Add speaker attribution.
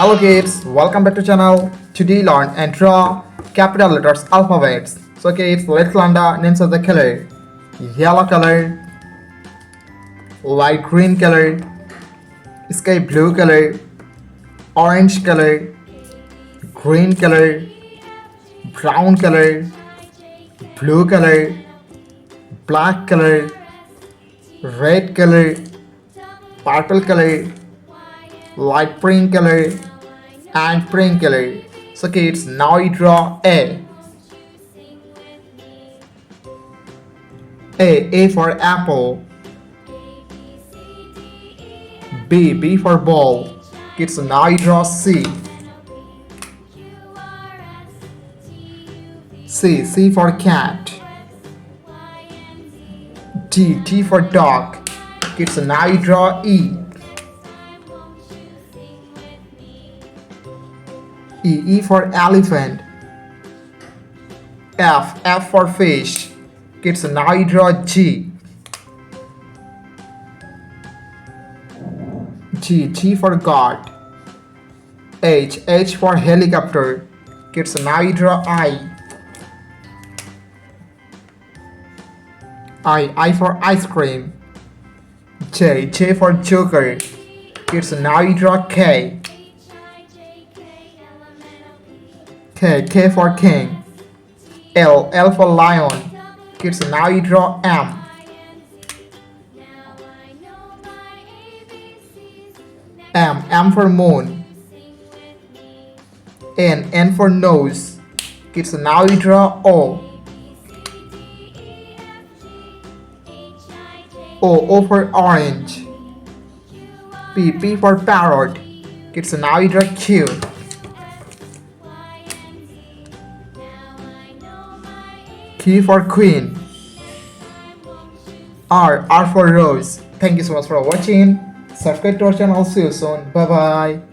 Speaker 1: Hello kids, welcome back to channel. Today learn and draw capital letters alphabets. So kids, let's learn the names of the color. Yellow color, light green color, sky blue color, orange color, green color, brown color, blue color, black color, red color, purple color, light pink color, and pink color. So kids, now you draw A. A for apple. B for ball. Kids, now you draw C. C for cat. T for dog. Kids, now you draw E. E for elephant. F for fish. Kids, now you draw G. G for God. H for helicopter. Kids, now you draw I. I for ice cream. J for joker. Kids, now you draw K. K for king. L for lion. Kids, now you draw M. M for moon. N for nose. Kids, now you draw O. O for orange. P for parrot. Kids, now you draw Q. Q for queen. R for rose. Thank you so much for watching. Subscribe to our channel. See you soon. Bye bye.